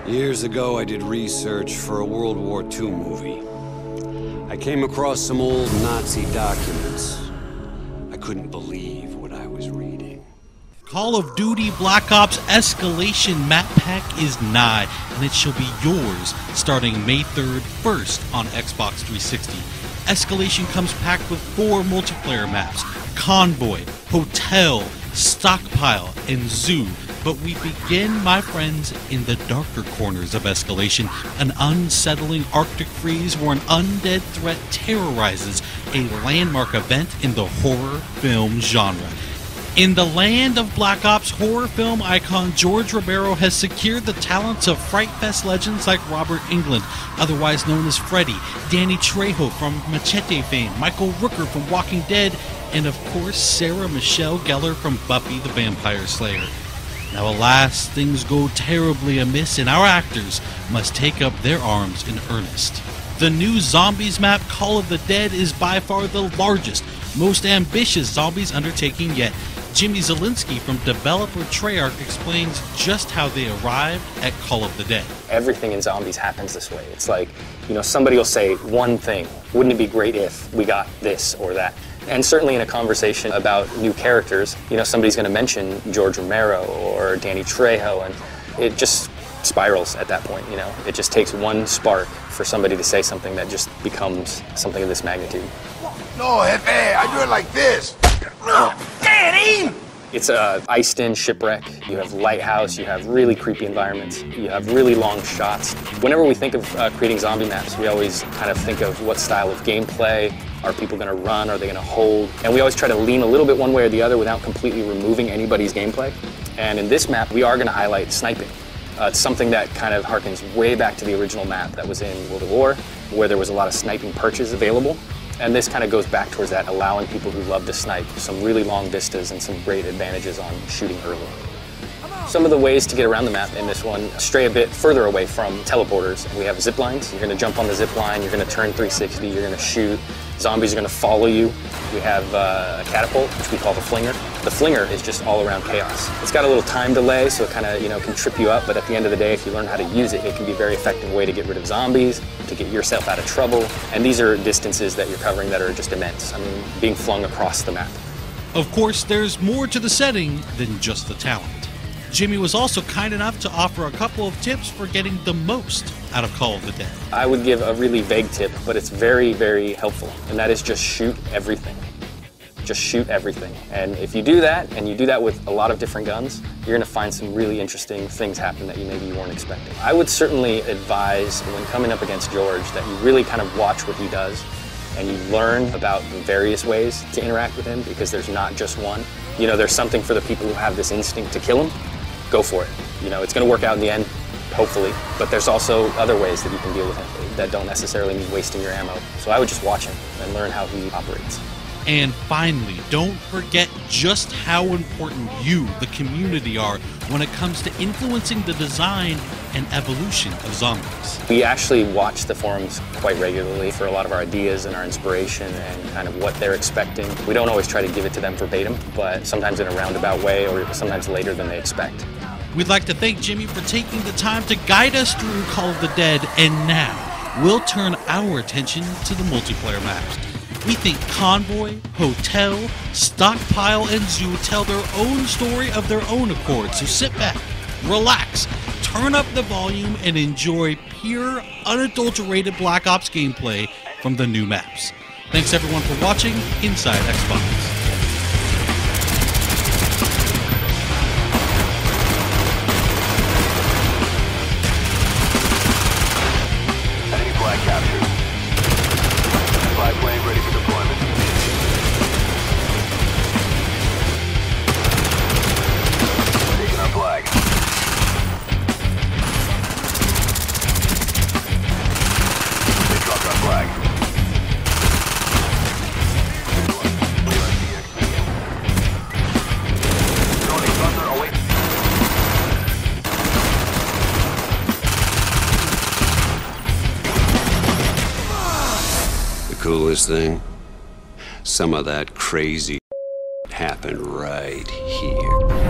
Years ago, I did research for a World War II movie. I came across some old Nazi documents. I couldn't believe what I was reading. Call of Duty Black Ops Escalation map pack is nigh, and it shall be yours starting May 3rd, first on Xbox 360. Escalation comes packed with 4 multiplayer maps: Convoy, Hotel, Stockpile, and Zoo. But we begin, my friends, in the darker corners of Escalation, an unsettling Arctic freeze where an undead threat terrorizes a landmark event in the horror film genre. In the land of Black Ops, horror film icon George Romero has secured the talents of Fright Fest legends like Robert Englund, otherwise known as Freddy, Danny Trejo from Machete fame, Michael Rooker from Walking Dead, and of course Sarah Michelle Gellar from Buffy the Vampire Slayer. Now alas, things go terribly amiss and our actors must take up their arms in earnest. The new Zombies map, Call of the Dead, is by far the largest, most ambitious Zombies undertaking yet. Jimmy Zielinski from developer Treyarch explains just how they arrived at Call of the Dead. Everything in Zombies happens this way. It's like, somebody will say one thing. Wouldn't it be great if we got this or that? And certainly in a conversation about new characters, somebody's going to mention George Romero or Danny Trejo, and it just spirals at that point. It just takes one spark for somebody to say something that just becomes something of this magnitude. No, Jefe, I do it like this. Daddy! It's a iced-in shipwreck. You have lighthouse, you have really creepy environments, you have really long shots. Whenever we think of creating zombie maps, we always kind of think of what style of gameplay. Are people going to run? Are they going to hold? And we always try to lean a little bit one way or the other without completely removing anybody's gameplay. And in this map, we are going to highlight sniping. It's something that kind of harkens way back to the original map that was in World at War, where there was a lot of sniping perches available. And this kind of goes back towards that, allowing people who love to snipe some really long vistas and some great advantages on shooting early. Some of the ways to get around the map in this one stray a bit further away from teleporters. We have zip lines. You're going to jump on the zip line, you're going to turn 360, you're going to shoot. Zombies are going to follow you. We have a catapult, which we call the flinger. The flinger is just all around chaos. It's got a little time delay, so it kind of can trip you up, but at the end of the day, if you learn how to use it, it can be a very effective way to get rid of zombies, to get yourself out of trouble. And these are distances that you're covering that are just immense. I mean, being flung across the map. Of course, there's more to the setting than just the talent. Jimmy was also kind enough to offer a couple of tips for getting the most out of Call of the Dead. I would give a really vague tip, but it's very, very helpful, and that is just shoot everything. Just shoot everything. And if you do that, and you do that with a lot of different guns, you're going to find some really interesting things happen that you weren't expecting. I would certainly advise, when coming up against George, that you really kind of watch what he does, and you learn about the various ways to interact with him, because there's not just one. There's something for the people who have this instinct to kill him. Go for it. It's going to work out in the end, hopefully, but there's also other ways that you can deal with him that don't necessarily mean wasting your ammo. So I would just watch him and learn how he operates. And finally, don't forget just how important you, the community, are when it comes to influencing the design and evolution of zombies. We actually watch the forums quite regularly for a lot of our ideas and our inspiration and kind of what they're expecting. We don't always try to give it to them verbatim, but sometimes in a roundabout way or sometimes later than they expect. We'd like to thank Jimmy for taking the time to guide us through Call of the Dead, and now we'll turn our attention to the multiplayer maps. We think Convoy, Hotel, Stockpile, and Zoo tell their own story of their own accord, so sit back, relax, turn up the volume, and enjoy pure, unadulterated Black Ops gameplay from the new maps. Thanks everyone for watching Inside Xbox. Coolest thing? Some of that crazy happened right here.